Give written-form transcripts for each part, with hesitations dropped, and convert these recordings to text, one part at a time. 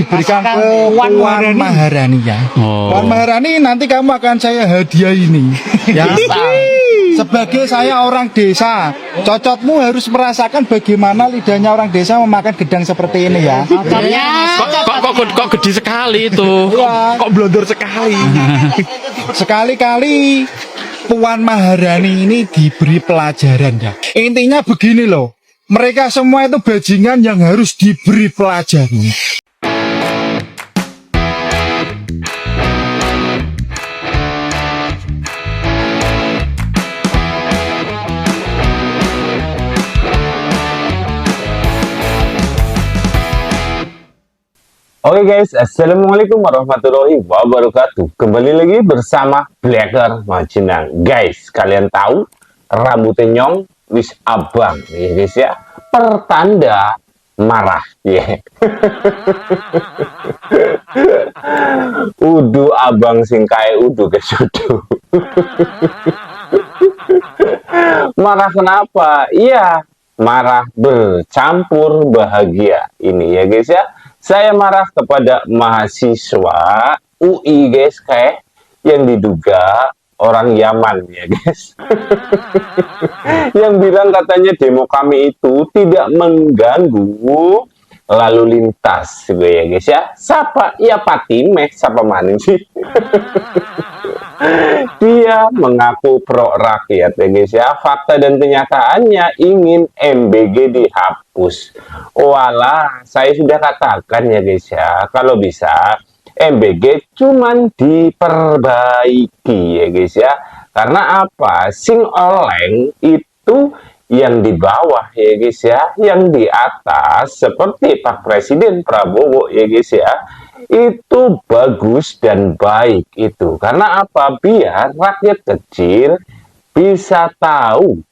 diberikan ke Puan Maharani ya. Puan Maharani nanti kamu akan saya hadiah ini ya. Sebagai saya orang desa, cocotmu harus merasakan bagaimana lidahnya orang desa memakan gedang seperti ini ya. Kok gede sekali itu. Iya. Kok blondor sekali. Sekali-kali Puan Maharani ini diberi pelajaran ya. Intinya begini loh, mereka semua itu bajingan yang harus diberi pelajaran. Oke guys, assalamualaikum warahmatullahi wabarakatuh. Kembali lagi bersama Blacker Majenang. Guys, kalian tahu rambutnya nyong wis abang ya guys ya, pertanda marah ya. Udu abang sing kae udu kesudu. Marah kenapa? Iya, marah bercampur bahagia ini ya guys ya. Saya marah kepada mahasiswa UI guys, kayak yang diduga orang Yaman ya guys. Yang bilang katanya demo kami itu tidak mengganggu lalu lintas gitu ya guys ya. Siapa? Ya Patimeh, siapa maning sih? Dia mengaku pro rakyat ya guys ya. Fakta dan kenyataannya ingin MBG dihapus. Walah, saya sudah katakan ya guys ya, kalau bisa MBG cuman diperbaiki ya guys ya. Karena apa? Sing oleng itu yang di bawah ya guys ya, yang di atas seperti Pak Presiden Prabowo ya guys ya, itu bagus dan baik itu. Karena apa? Biar rakyat kecil bisa tahu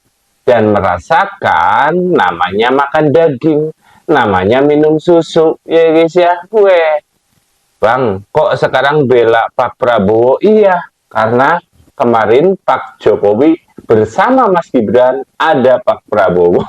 dan merasakan namanya makan daging, namanya minum susu ya guys ya. Gue Bang, kok sekarang bela Pak Prabowo? Iya, karena kemarin Pak Jokowi bersama Mas Gibran ada Pak Prabowo.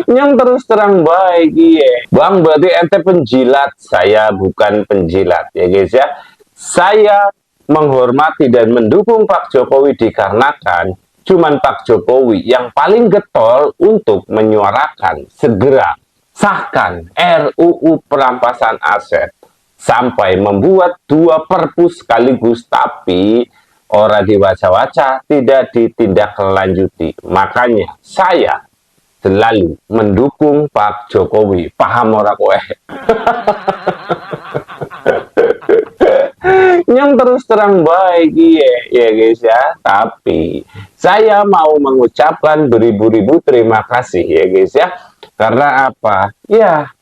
Yang terus terang baik, iya. Bang, berarti ente penjilat. Saya bukan penjilat ya guys ya. Saya menghormati dan mendukung Pak Jokowi dikarenakan cuman Pak Jokowi yang paling getol untuk menyuarakan segera sahkan RUU perampasan aset sampai membuat 2 perpu sekaligus, tapi ora diwaca-waca, tidak ditindaklanjuti. Makanya saya selalu mendukung Pak Jokowi. Paham ora kowe? Yang terus terang baik ya guys ya. Tapi saya mau mengucapkan beribu-ribu terima kasih ya guys ya. Karena apa? Ya,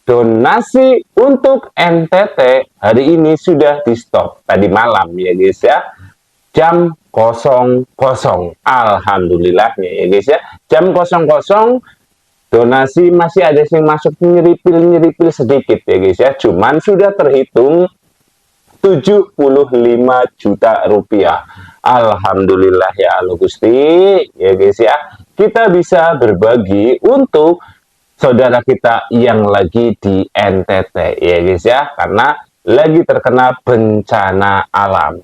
donasi untuk NTT hari ini sudah di stop tadi malam ya guys ya. Jam 00. Alhamdulillahnya ya guys ya. Jam 00 donasi masih ada yang masuk nyeripil sedikit ya guys ya. Cuman sudah terhitung 75 juta rupiah. Alhamdulillah ya Allah Gusti ya guys ya. Kita bisa berbagi untuk saudara kita yang lagi di NTT ya guys ya, karena lagi terkena bencana alam.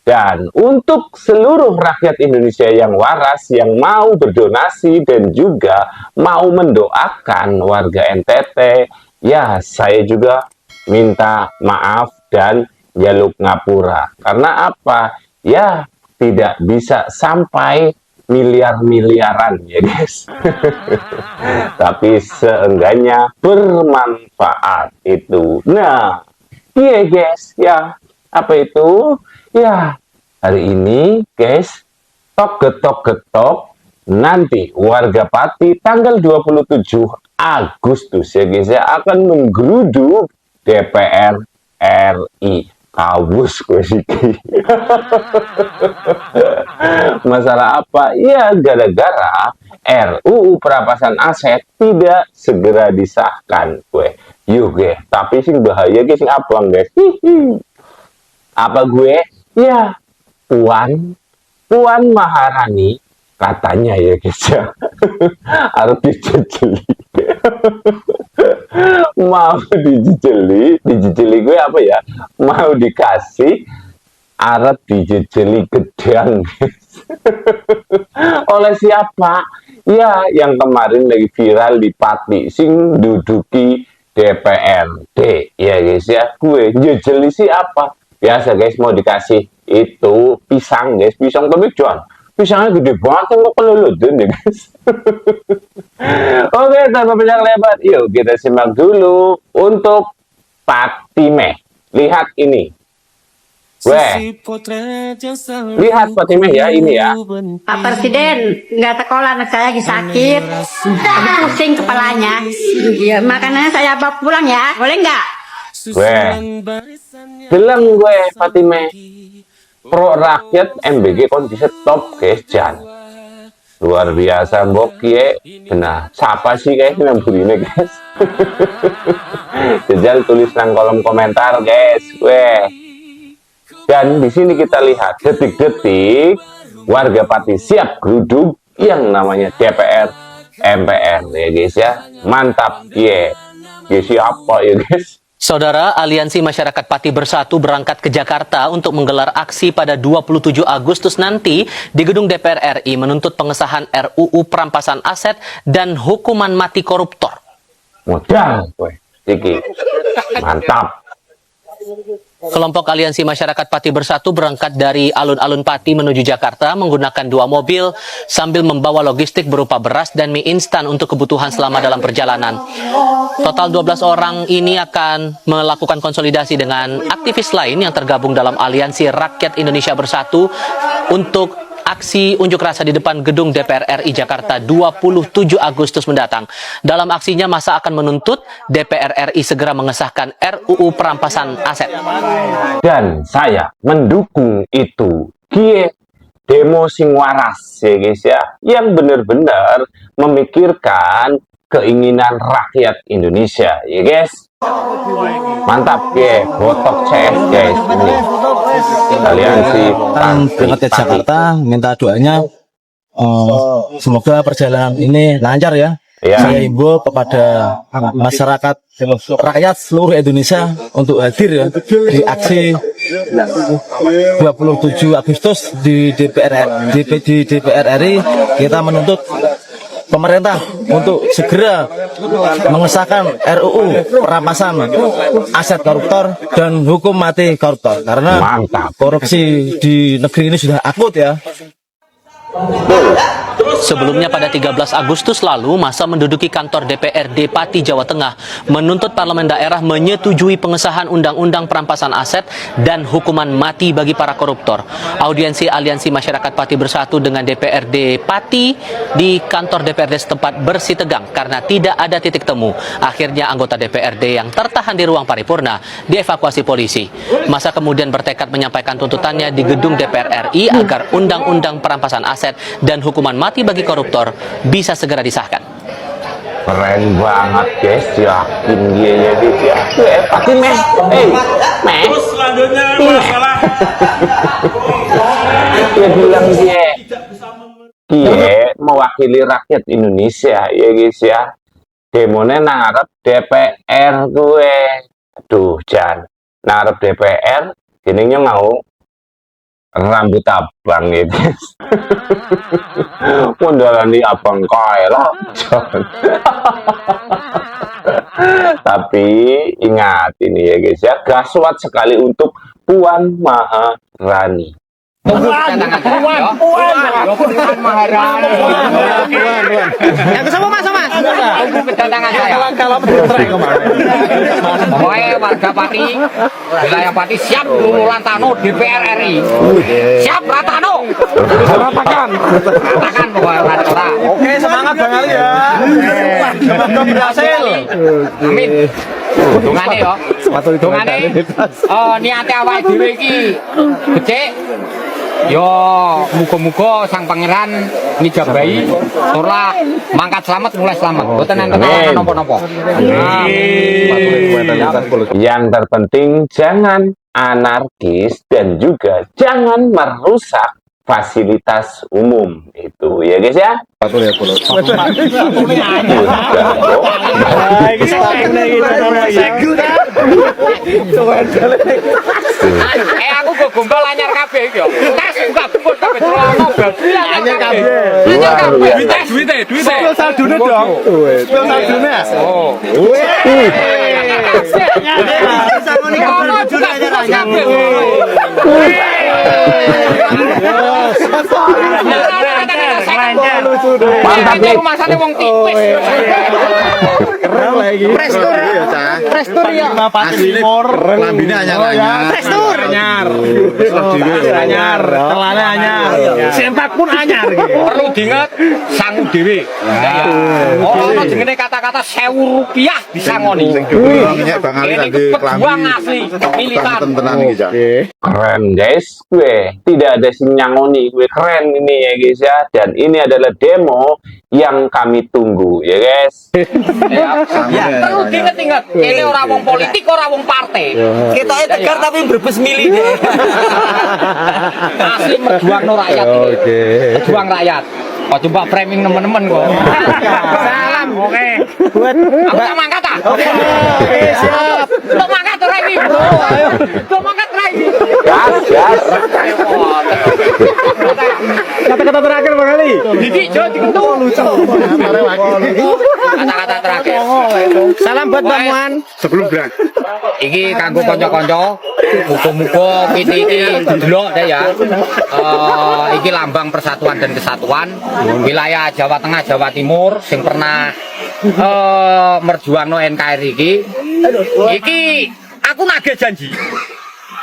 Dan untuk seluruh rakyat Indonesia yang waras, yang mau berdonasi dan juga mau mendoakan warga NTT, ya saya juga minta maaf dan jaluk ngapura. Karena apa? Ya tidak bisa sampai miliaran ya guys. Tapi seenggaknya bermanfaat itu. Nah, iya guys ya, apa itu? Ya, hari ini guys, getok nanti warga Pati tanggal 27 Agustus ya guys ya akan menggeruduk DPR RI. Kawus gue sih. Masalah apa? Ya gara-gara RUU perampasan aset tidak segera disahkan gue. Yuk gue, tapi sing bahaya guys, sing abang guys. Apa gue? Ya, Puan Maharani katanya ya guys ya. Harus dijejeli. mau dijejeli gue apa ya? Mau dikasih arep dijejeli gedang. Oleh siapa? Ya, yang kemarin lagi viral di Pati sing duduki DPRD. Ya guys ya, gue jejeli sih apa? Biasa guys, mau dikasih itu pisang guys, pisang tapi jual. Pisangnya gede banget kok pelulutin ya guys. Oke, tanpa panjang lebar, yuk kita simak dulu untuk Patime. Lihat ini. Weh, lihat Fatimah ya, ini ya. Pak Presiden nggak sekolah, anak saya lagi sakit, lagi pusing kepalanya. Ya, makanya saya bawa pulang ya, boleh nggak? Weh, bilang gue Fatimah, pro rakyat MBG kondisi top guys, Jan. Luar biasa mbok ya. Nah, siapa sih guys yang begini guys? Jajal tulis nang kolom komentar guys. Weh. Dan di sini kita lihat detik-detik warga Pati siap geruduk yang namanya DPR MPR ya guys ya. Mantap ya. Guys siapa ya guys? Saudara, Aliansi Masyarakat Pati Bersatu berangkat ke Jakarta untuk menggelar aksi pada 27 Agustus nanti di gedung DPR RI menuntut pengesahan RUU perampasan aset dan hukuman mati koruptor. Modal, weh. Iki. Mantap. Kelompok Aliansi Masyarakat Pati Bersatu berangkat dari alun-alun Pati menuju Jakarta menggunakan 2 mobil sambil membawa logistik berupa beras dan mie instan untuk kebutuhan selama dalam perjalanan. Total 12 orang ini akan melakukan konsolidasi dengan aktivis lain yang tergabung dalam Aliansi Rakyat Indonesia Bersatu untuk aksi unjuk rasa di depan gedung DPR RI Jakarta 27 Agustus mendatang. Dalam aksinya, massa akan menuntut DPR RI segera mengesahkan RUU perampasan aset. Dan saya mendukung itu. Kie demo sing waras ya guys ya, yang benar-benar memikirkan keinginan rakyat Indonesia ya guys. Mantap ya, botok CS guys ini. Aliansi berangkat ke Jakarta, minta doanya semoga perjalanan ini lancar ya. Saya himbau kepada masyarakat rakyat seluruh Indonesia untuk hadir ya di aksi 27 Agustus di DPR RI. Kita menuntut pemerintah untuk segera mengesahkan RUU perampasan aset koruptor dan hukum mati koruptor karena korupsi di negeri ini sudah akut ya. Sebelumnya pada 13 Agustus lalu, massa menduduki kantor DPRD Pati, Jawa Tengah, menuntut parlemen daerah menyetujui pengesahan Undang-Undang Perampasan Aset dan hukuman mati bagi para koruptor. Audiensi Aliansi Masyarakat Pati Bersatu dengan DPRD Pati di kantor DPRD setempat bersitegang karena tidak ada titik temu. Akhirnya anggota DPRD yang tertahan di ruang paripurna dievakuasi polisi. Massa kemudian bertekad menyampaikan tuntutannya di gedung DPR RI agar Undang-Undang Perampasan Aset dan hukuman mati bagi koruptor bisa segera disahkan. Keren banget guys, yakin dia ya guys ya. Pati meh, meh. Terus selanjutnya masalah. Dia bilang dia mewakili rakyat Indonesia ya guys ya. Demonya ngarep DPR gue. Aduh, Jan. Ngarep DPR, jenengnya mau rambut abang ya guys. Mondalani abang kae lah. Tapi ingat ini ya guys ya, gaswat sekali untuk Puan Maharani. Puan Maharani. Yang ke Mas. Tunggu kedatangan saya. Pokoknya warga Pati, wilayah Pati siap lululan Tano DPR RI. Siap Ratano. Ratakan pokoknya. Oke, semangat Bang Ali ya. Semoga berhasil. Amin. Dungane yo. Dungane. Oh, niate awake dhewe iki becik. Yo, muga-muga sang pangeran ngijabahi turlah mangkat selamat mulai selamat. Mboten enten napa-napa. Yang terpenting jangan anarkis dan juga jangan merusak fasilitas umum itu ya guys ya. Aku kok gombal anyar kabeh iki yo. Tas buka buka kabeh celana babi anyar kabeh. Anyar kabeh. Duite. Saldune dong. Saldune. Oh. Mantap nih. Rumasane wong tipis. Keren lagi. Prestur ya. Lambine anyar-anyar. Prestur. Anyar. Telane anyar. Sentak pun anyar gitu. Perlu diinget sangu dhewe. Ono jenenge kata-kata 1000 rupiah disangoni. Minyak Bang Ali tadi Pejuang asli militan. tenan iki, Cak. Keren guys, tidak ada sing nyangoni, keren ini ya guys ya. Dan ini adalah demo yang kami tunggu ya guys. Perlu diinget-inget, ini ora wong politik, ora wong partai. Kita tegar tapi berbes milih deh. Asli merjuangno rakyat. Berjuang rakyat. Oh coba framing teman-teman kok. Salam, oke. Aku tak mangkat ah. Oke, siap. Lo mangkat ora iki, Bro. Ayo. Lo mangkat ora iki. Gas. Kata-kata terakhir Bang Ali. Didik jo dikentu. Kata-kata terakhir. Salam buat Mbak Muan. Sebelum berang. Iki kanggo kanca-kanca, muga-muga iki delok deh ya. Iki lambang persatuan dan kesatuan wilayah Jawa Tengah, Jawa Timur sing pernah merjuangno NKRI iki. Iki aku nagih janji.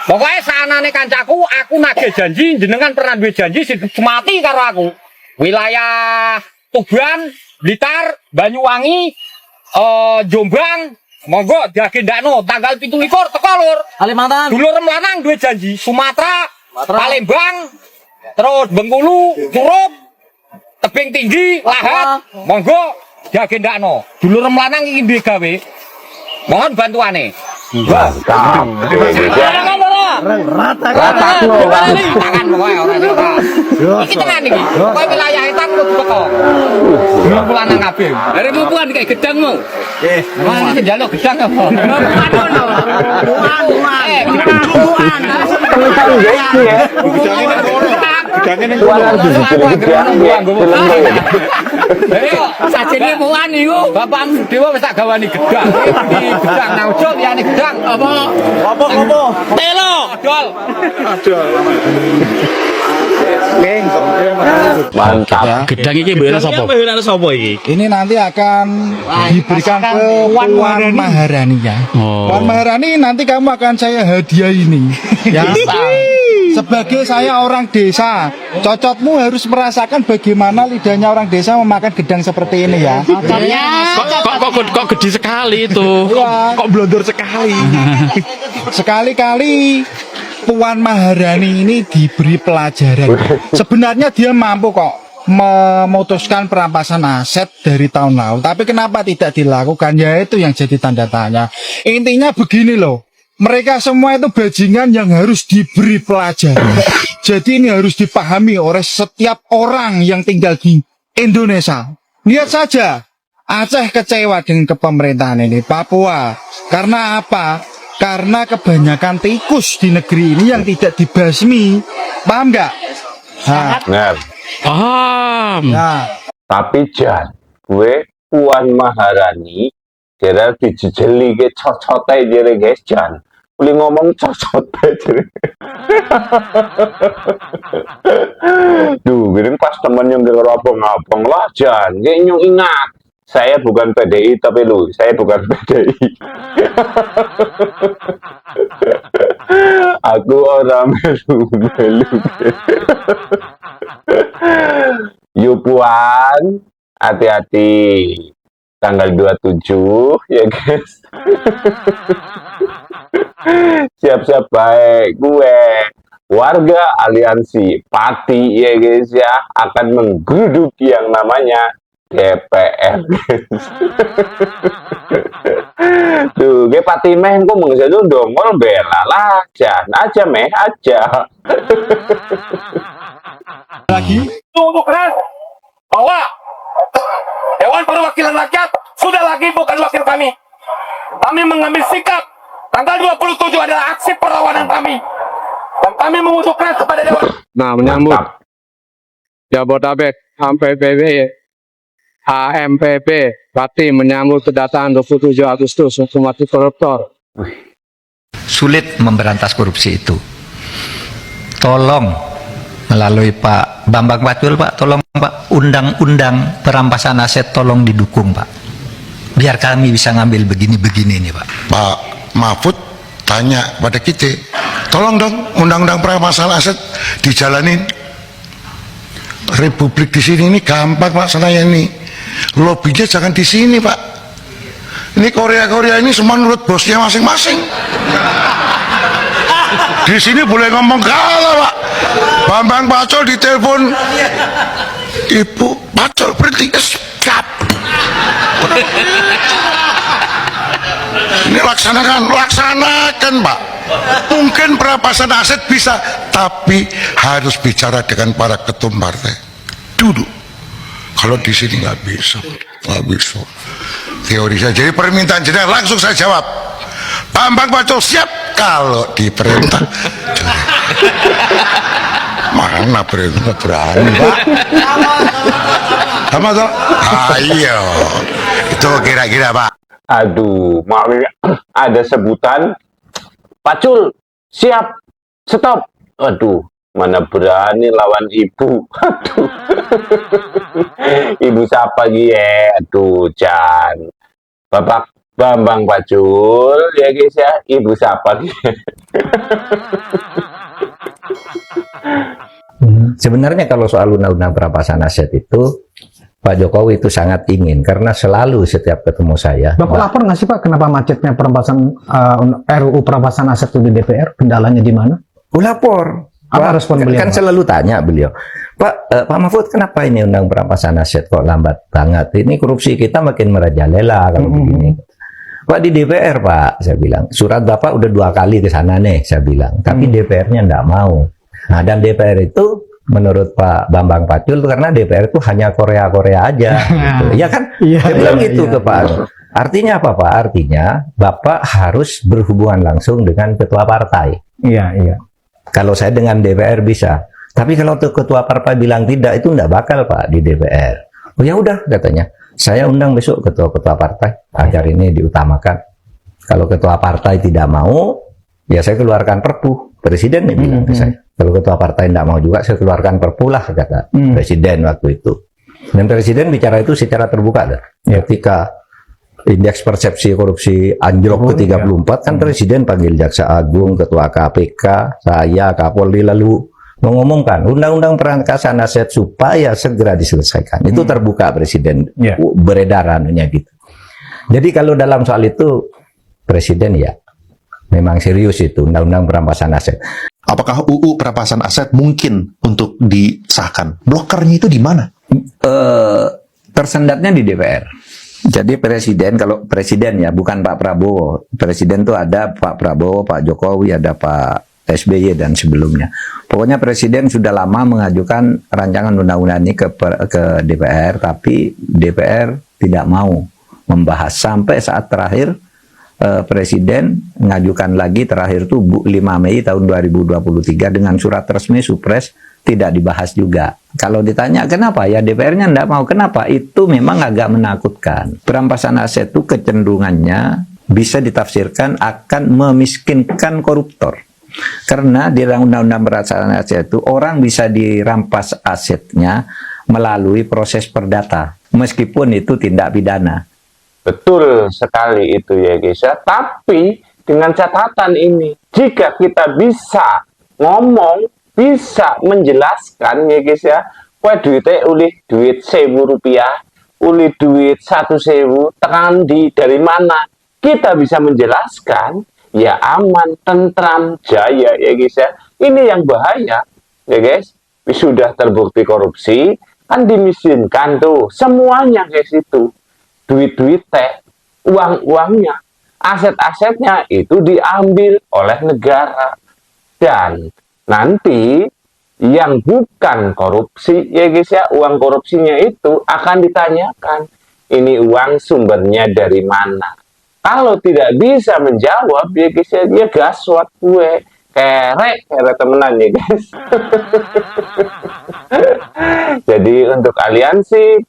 Pokoknya sanane kancaku, aku nagih janji jenengan pernah duwe janji sing semati karo aku. Wilayah Tuban, Blitar, Banyuwangi, Jombang, monggo diagendakno tanggal 17 teko lur. Kalimantan. Dulur lanang duwe janji Sumatera, Palembang, terus Bengkulu, Curup, Tebing Tinggi, Lahat, monggo diagendakno. Dulur lanang iki duwe gawe. Mohon bantuane. Mantap. Ratakan pokoknya ora ora. Iki tenan iki. Pokoke wilayah etan kudu teko. Dulur lanang kabeh. Are mupuan kayak gedang mau. Nggih. Mana sing njaluk gedang apa? Sajene muan niku bapakmu dewa wis tak gawani gedang. Iki gedang nang ojo liyane gedang apa? Apa? Telo, dol. Mantap. Gedang iki mbene sapa? Ini nanti akan diberikan ke Puan Maharani ya. Puan Maharani nanti kamu akan saya hadiah ini. Ya. Sebagai saya orang desa, cocotmu harus merasakan bagaimana lidahnya orang desa memakan gedang seperti ini ya. Kok gede sekali itu. Iya. Kok blondor sekali. Sekali-kali Puan Maharani ini diberi pelajaran. Sebenarnya dia mampu kok memutuskan perampasan aset dari tahun lalu. Tapi kenapa tidak dilakukan? Ya itu yang jadi tanda tanya. Intinya begini loh. Mereka semua itu bajingan yang harus diberi pelajaran. Jadi ini harus dipahami oleh setiap orang yang tinggal di Indonesia. Lihat saja, Aceh kecewa dengan kepemerintahan ini. Papua, karena apa? Karena kebanyakan tikus di negeri ini yang tidak dibasmi. Paham nggak? Nah, Nah, tapi Jan, gue Puan Maharani kira dijejeli ke cocote jere guys Jan. Boleh ngomong cocote jere. Duh, gini pas temen yang denger abang-abang lah Jan. Kayaknya ingat, saya bukan PDI tapi lu, saya bukan PDI. Aku orang melu-melu. Yuk Puan, hati-hati. Tanggal 27 ya guys. Siap-siap baik gue warga aliansi Pati ya guys ya akan menggeruduk yang namanya DPR guys. Tuh gue Pati meh kok mengisi itu dongol bela lah Jan aja meh aja. Lagi Untuk keras bahwa Dewan Perwakilan Rakyat sudah lagi bukan wakil kami. Kami mengambil sikap tanggal 27 adalah aksi perlawanan kami. Dan kami membutuhkan kepada Dewan. Nah, menyambut Jabodetabek HMPB HMPB Pati menyambut kedatangan 27 Agustus hukum mati koruptor. Sulit memberantas korupsi itu. Tolong melalui Pak Bambang Pacul, Pak, tolong Pak, undang-undang perampasan aset tolong didukung, Pak. Biar kami bisa ngambil begini-begini nih, Pak. Pak Mahfud tanya pada kita, tolong dong undang-undang perampasan aset dijalanin. Republik di sini ini gampang Pak, senaya ini. Lobbynya jangan di sini Pak. Ini Korea ini semua menurut bosnya masing-masing. Di sini boleh ngomong kalah Pak. Bambang Pacul ditelepon, Ibu Pacul berhenti, siap. Ini laksanakan Pak. Mungkin perampasan aset bisa, tapi harus bicara dengan para ketum partai dulu. Kalau di sini nggak bisa. Teori saya. Jadi permintaan jenengan langsung saya jawab. Bambang Pacul siap kalau diperintah. Mana perintah berani Pak? Sama toh? Ayo, itu kira-kira Pak. Aduh, maaf ya, ada sebutan Pacul, siap, stop. Aduh, mana berani lawan ibu. Aduh. Ibu siapa ya? Aduh, Chan. Bapak Bambang Pacul, ya guys ya. Ibu siapa Sebenarnya kalau soal undang-undang perampasan aset itu Pak Jokowi itu sangat ingin, karena selalu setiap ketemu saya. Bapak lapor nggak sih Pak, kenapa macetnya perampasan RUU perampasan aset itu di DPR? Kendalanya di mana? Lapor. Apa respon beliau? Kan selalu tanya beliau, Pak Mahfud, kenapa ini undang perampasan aset kok lambat banget? Ini korupsi kita makin merajalela kalau begini. Pak, di DPR Pak, saya bilang, surat Bapak udah 2 kali ke sana nih, saya bilang, tapi DPR-nya nggak mau. Nah, dan DPR itu menurut Pak Bambang Pacul karena DPR itu hanya Korea aja, gitu. Ya kan? Dia bilang gitu ke Pak. Artinya apa Pak? Artinya Bapak harus berhubungan langsung dengan ketua partai. Iya. Kalau saya dengan DPR bisa, tapi kalau ketua partai bilang tidak, itu enggak bakal Pak di DPR. Oh ya udah, katanya, saya undang besok ketua-ketua partai agar ini diutamakan. Kalau ketua partai tidak mau, ya saya keluarkan perpu. Presiden nih bilang ke saya. Kalau ketua partai tidak mau juga, saya keluarkan perpu lah, kata Presiden waktu itu. Dan Presiden bicara itu secara terbuka. Ketika indeks persepsi korupsi anjlok ke 34, kan Presiden panggil Jaksa Agung, Ketua KPK, saya, Kapolri, lalu mengumumkan undang-undang perampasan aset supaya segera diselesaikan. Itu terbuka Presiden beredarannya gitu. Jadi kalau dalam soal itu Presiden ya memang serius itu undang-undang perampasan aset. Apakah UU perampasan aset mungkin untuk disahkan? Blokernya itu di mana? Tersendatnya di DPR. Jadi presiden, kalau presiden ya, bukan Pak Prabowo. Presiden tuh ada Pak Prabowo, Pak Jokowi, ada Pak SBY dan sebelumnya. Pokoknya presiden sudah lama mengajukan rancangan undang-undang ini ke DPR, tapi DPR tidak mau membahas sampai saat terakhir. Presiden mengajukan lagi terakhir tuh 5 Mei tahun 2023 dengan surat resmi Supres, tidak dibahas juga. Kalau ditanya kenapa ya DPR-nya tidak mau, kenapa? Itu memang agak menakutkan. Perampasan aset itu kecenderungannya bisa ditafsirkan akan memiskinkan koruptor. Karena di undang-undang perampasan aset itu orang bisa dirampas asetnya melalui proses perdata, meskipun itu tindak pidana. Betul sekali itu ya guys ya. Tapi dengan catatan ini, jika kita bisa ngomong, bisa menjelaskan ya guys ya, kue duitnya ulih duit 1.000 rupiah, ulih duit 1.000, tekan dari mana? Kita bisa menjelaskan, ya aman, tentram, jaya ya guys ya. Ini yang bahaya ya guys. Sudah terbukti korupsi, kan dimiskinkan tuh semuanya guys itu. Duit-duit teh, uang-uangnya, aset-asetnya itu diambil oleh negara. Dan nanti yang bukan korupsi, ya guys ya, uang korupsinya itu akan ditanyakan, ini uang sumbernya dari mana. Kalau tidak bisa menjawab, ya guys ya, dia gaswat gue, kerek temenan ya guys. Jadi untuk aliansi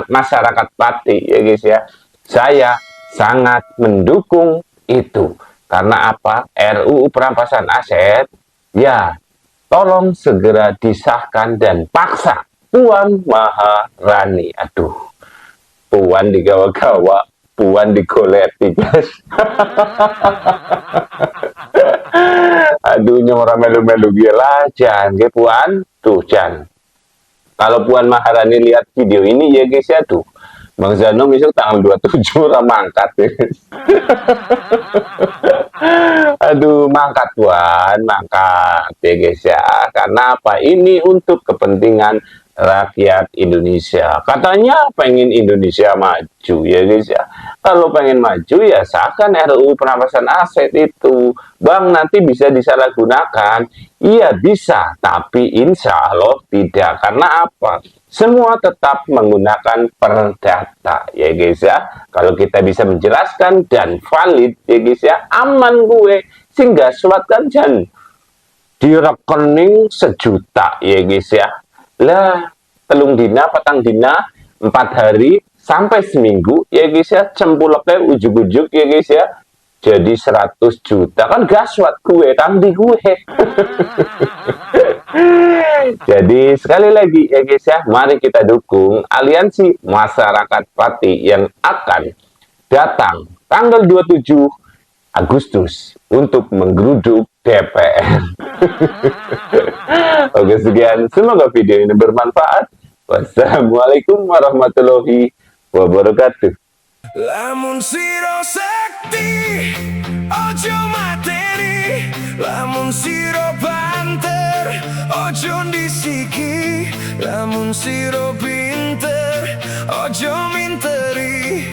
masyarakat Pati, ya guys ya, saya sangat mendukung itu. Karena apa? RUU perampasan aset, ya tolong segera disahkan dan paksa Puan Maharani. Aduh, Puan digawa-gawa, Puan digoleti guys. Aduh, nyora melu-melu gila, Jan, ke Puan, tuh Jan. Kalau Puan Maharani lihat video ini ya guys ya, tuh Bang Zano besok tanggal 27 mangkat ya guys. Aduh, mangkat Puan, mangkat ya guys ya. Karena apa? Ini untuk kepentingan rakyat Indonesia. Katanya pengen Indonesia maju ya guys ya. Kalau pengen maju ya sahkan RUU perampasan aset itu. Bang, nanti bisa disalahgunakan. Iya bisa, tapi insya Allah tidak. Karena apa? Semua tetap menggunakan perdata ya guys ya. Kalau kita bisa menjelaskan dan valid ya guys ya, aman gue. Sehingga sulatkan jan di rekening 1 juta ya guys ya. Lah, telung dina, patang dina, 4 hari, sampai seminggu, ya guys ya, cempuloknya ujuk-ujuk, ya guys ya, jadi 100 juta, kan gaswat gue, tangdi gue. Jadi, sekali lagi, ya guys ya, mari kita dukung aliansi masyarakat Pati yang akan datang tanggal 27 Agustus untuk menggeruduk DPR. Oke, sekian. Semoga video ini bermanfaat. Wassalamualaikum warahmatullahi wabarakatuh. Lamun siro sakti, ojo materi. Lamun siro banter, ojo disiki. Lamun siro pinter, ojo minteri.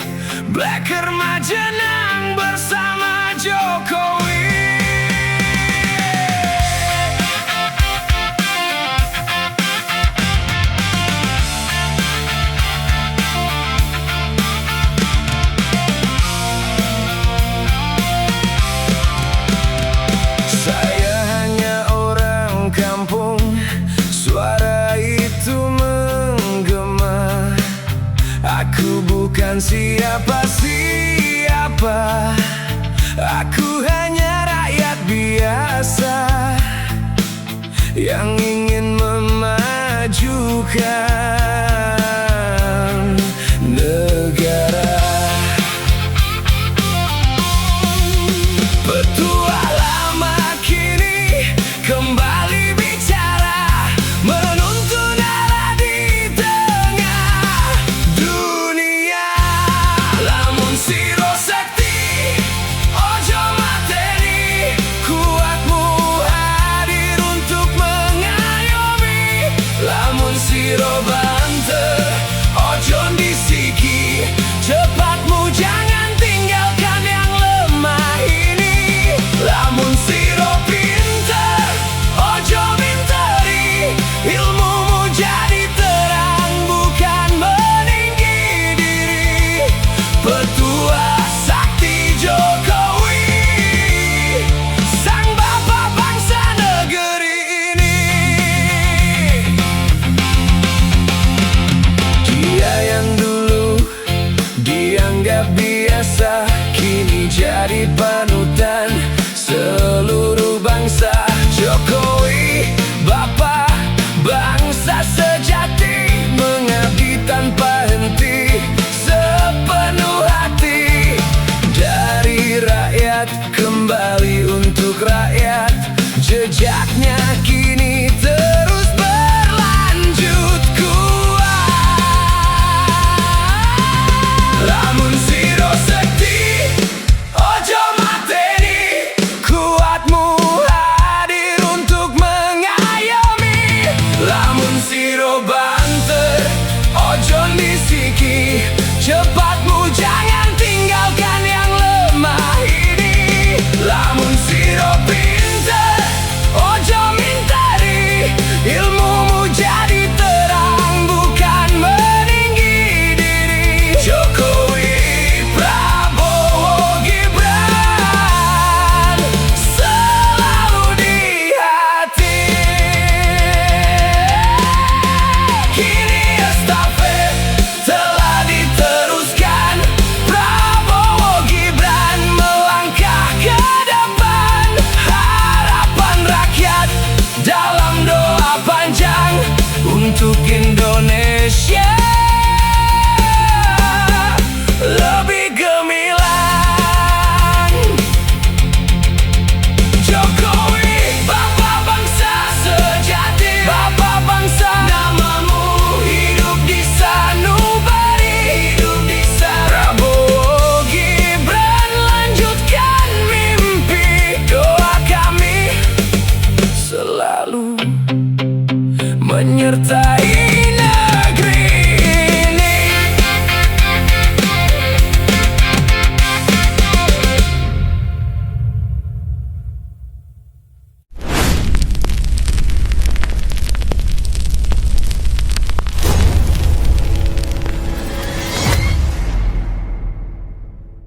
Black remaja nang bersama Jokowi. Saya hanya orang kampung, suara itu menggema. Aku bukan siapa-siapa, aku hanya rakyat biasa yang ingin memajukan negara. Petua lama kini kembali bicara, menuntun arah di tengah dunia. Lamun siro sakti, ojo materi. Kuatmu hadir untuk mengayomi. Lamun siro banter, ojo disiki. Cepatmu jangan tinggalkan yang lemah ini. Lamun siro pinter, ojo minteri. Ilmumu jadi terang, bukan meninggi diri. Petua sakti Jokowi, sang bapak bangsa negeri ini. Dia yang dulu dianggap biasa, kini jadi panutan seluruh bangsa. Jokowi, bapak bangsa sejati, mengabdi tanpa henti, sepenuh hati. Dari rakyat kembali untuk rakyat, jejak